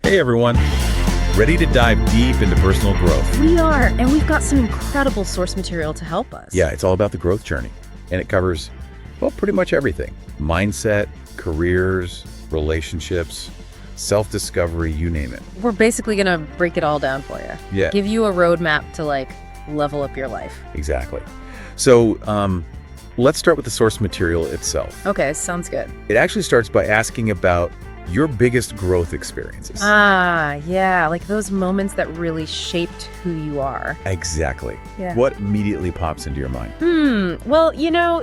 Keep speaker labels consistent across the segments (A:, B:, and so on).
A: Hey everyone, ready to dive deep into personal growth?
B: We are, and we've got some incredible source material to help us.
A: Yeah, it's all about the growth journey, and it covers, well, pretty much everything. Mindset, careers, relationships, self-discovery, you name it.
B: We're basically going to break it all down for you.
A: Yeah.
B: Give you a roadmap to level up your life.
A: Exactly. So let's start with the source material itself.
B: Okay, sounds good.
A: It actually starts by asking about your biggest growth experiences.
B: Yeah, like those moments that really shaped who you are.
A: Exactly.
B: Yeah.
A: What immediately pops into your mind?
B: Well,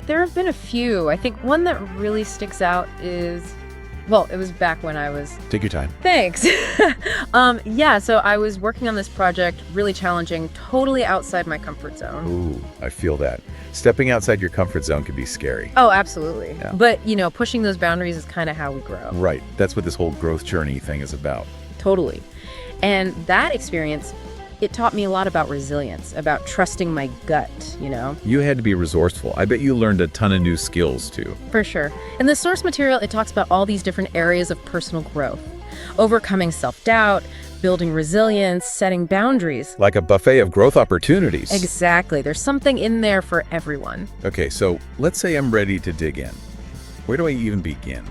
B: there have been a few. I think one that really sticks out is, well, it was back when I was...
A: Take your time.
B: Thanks. So I was working on this project, really challenging, totally outside my comfort zone.
A: Ooh, I feel that. Stepping outside your comfort zone can be scary.
B: Oh, absolutely.
A: Yeah.
B: But, pushing those boundaries is kind of how we grow.
A: Right. That's what this whole growth journey thing is about.
B: Totally. And that experience, it taught me a lot about resilience, about trusting my gut,
A: You had to be resourceful. I bet you learned a ton of new skills too.
B: For sure. In the source material, it talks about all these different areas of personal growth. Overcoming self-doubt, building resilience, setting boundaries.
A: Like a buffet of growth opportunities.
B: Exactly. There's something in there for everyone.
A: Okay, so let's say I'm ready to dig in. Where do I even begin?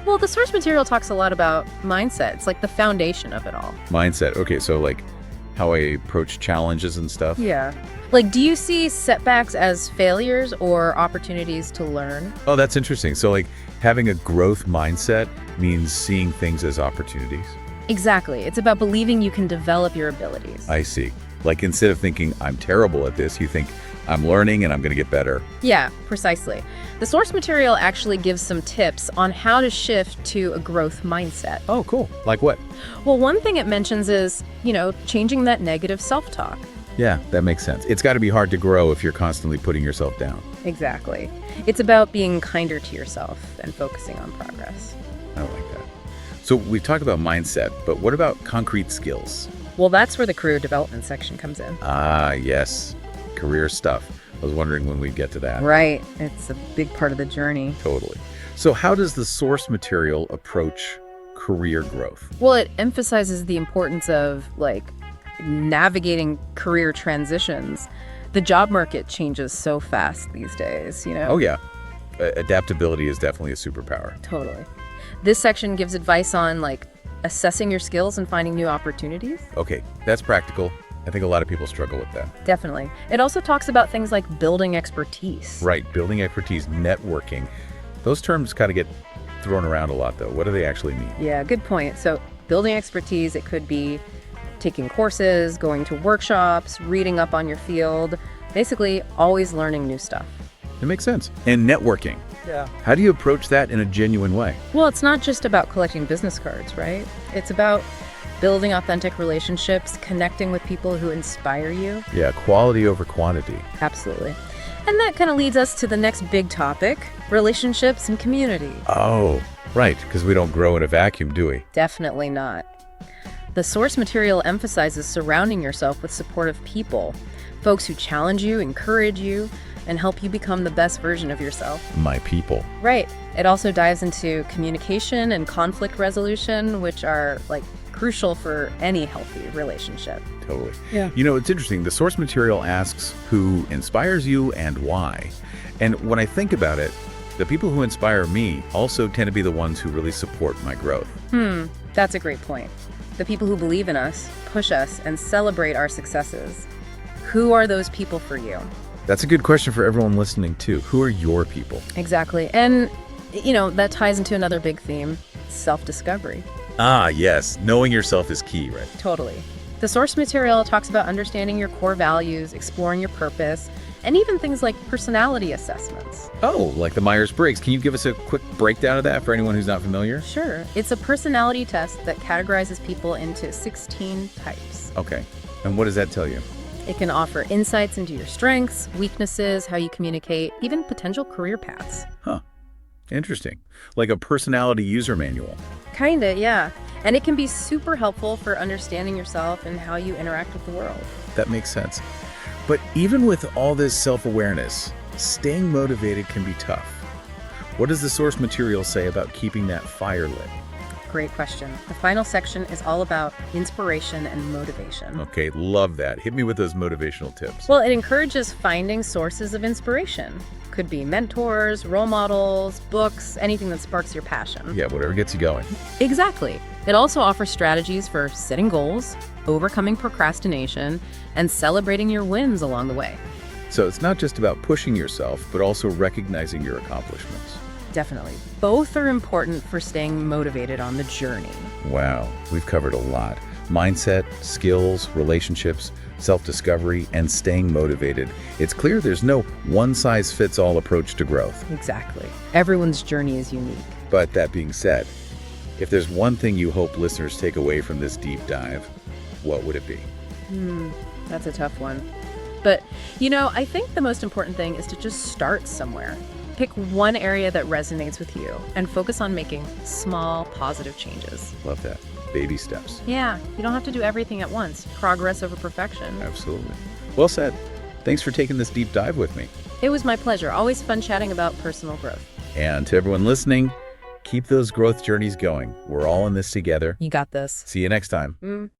B: Well, the source material talks a lot about mindset. It's like the foundation of it all.
A: Mindset. Okay, so like how I approach challenges and stuff.
B: Yeah. Do you see setbacks as failures or opportunities to learn?
A: Oh, that's interesting. So like having a growth mindset means seeing things as opportunities.
B: Exactly. It's about believing you can develop your abilities.
A: I see. Like instead of thinking I'm terrible at this, you think I'm learning and I'm going to get better.
B: Yeah, precisely. The source material actually gives some tips on how to shift to a growth mindset.
A: Oh, cool. Like what?
B: Well, one thing it mentions is, changing that negative self-talk.
A: Yeah, that makes sense. It's got to be hard to grow if you're constantly putting yourself down.
B: Exactly. It's about being kinder to yourself and focusing on progress.
A: I like that. So we've talked about mindset, but what about concrete skills?
B: Well, that's where the career development section comes in.
A: Ah, yes. Career stuff. I was wondering when we'd get to that.
B: Right. It's a big part of the journey.
A: Totally. So how does the source material approach career growth?
B: Well, it emphasizes the importance of, navigating career transitions. The job market changes so fast these days,
A: Oh, yeah. Adaptability is definitely a superpower.
B: Totally. This section gives advice on, assessing your skills and finding new opportunities.
A: Okay, that's practical. I think a lot of people struggle with that.
B: Definitely. It also talks about things like building expertise.
A: Right, building expertise, networking. Those terms kind of get thrown around a lot, though. What do they actually mean?
B: Yeah, good point. So building expertise, it could be taking courses, going to workshops, reading up on your field, basically always learning new stuff.
A: It makes sense. And networking.
B: Yeah.
A: How do you approach that in a genuine way?
B: Well, it's not just about collecting business cards, right? It's about building authentic relationships, connecting with people who inspire you.
A: Yeah, quality over quantity.
B: Absolutely. And that kind of leads us to the next big topic, relationships and community.
A: Oh, right, because we don't grow in a vacuum, do we?
B: Definitely not. The source material emphasizes surrounding yourself with supportive people, folks who challenge you, encourage you, and help you become the best version of yourself.
A: My people.
B: Right. It also dives into communication and conflict resolution, which are crucial for any healthy relationship.
A: Totally.
B: Yeah.
A: It's interesting. The source material asks who inspires you and why. And when I think about it, the people who inspire me also tend to be the ones who really support my growth.
B: That's a great point. The people who believe in us, push us, and celebrate our successes. Who are those people for you?
A: That's a good question for everyone listening, too. Who are your people?
B: Exactly. And, that ties into another big theme, self-discovery.
A: Ah, yes. Knowing yourself is key, right?
B: Totally. The source material talks about understanding your core values, exploring your purpose, and even things like personality assessments.
A: Oh, like the Myers-Briggs. Can you give us a quick breakdown of that for anyone who's not familiar?
B: Sure. It's a personality test that categorizes people into 16 types.
A: Okay. And what does that tell you?
B: It can offer insights into your strengths, weaknesses, how you communicate, even potential career paths.
A: Huh. Interesting. Like a personality user manual.
B: Kinda, yeah. And it can be super helpful for understanding yourself and how you interact with the world.
A: That makes sense. But even with all this self-awareness, staying motivated can be tough. What does the source material say about keeping that fire lit?
B: great question. The final section is all about inspiration and motivation.
A: Okay, love that. Hit me with those motivational tips.
B: Well, it encourages finding sources of inspiration. Could be mentors, role models, books, anything that sparks your passion.
A: Yeah, whatever gets you going.
B: Exactly. It also offers strategies for setting goals, overcoming procrastination, and celebrating your wins along the way.
A: So it's not just about pushing yourself, but also recognizing your accomplishments.
B: Definitely. Both are important for staying motivated on the journey.
A: Wow, we've covered a lot. Mindset, skills, relationships, self-discovery, and staying motivated. It's clear there's no one-size-fits-all approach to growth.
B: Exactly. Everyone's journey is unique.
A: But that being said, if there's one thing you hope listeners take away from this deep dive, what would it be?
B: That's a tough one. But, I think the most important thing is to just start somewhere. Pick one area that resonates with you and focus on making small, positive changes.
A: Love that. Baby steps.
B: Yeah, you don't have to do everything at once. Progress over perfection.
A: Absolutely. Well said. Thanks for taking this deep dive with me.
B: It was my pleasure. Always fun chatting about personal growth.
A: And to everyone listening, keep those growth journeys going. We're all in this together.
B: You got this.
A: See you next time.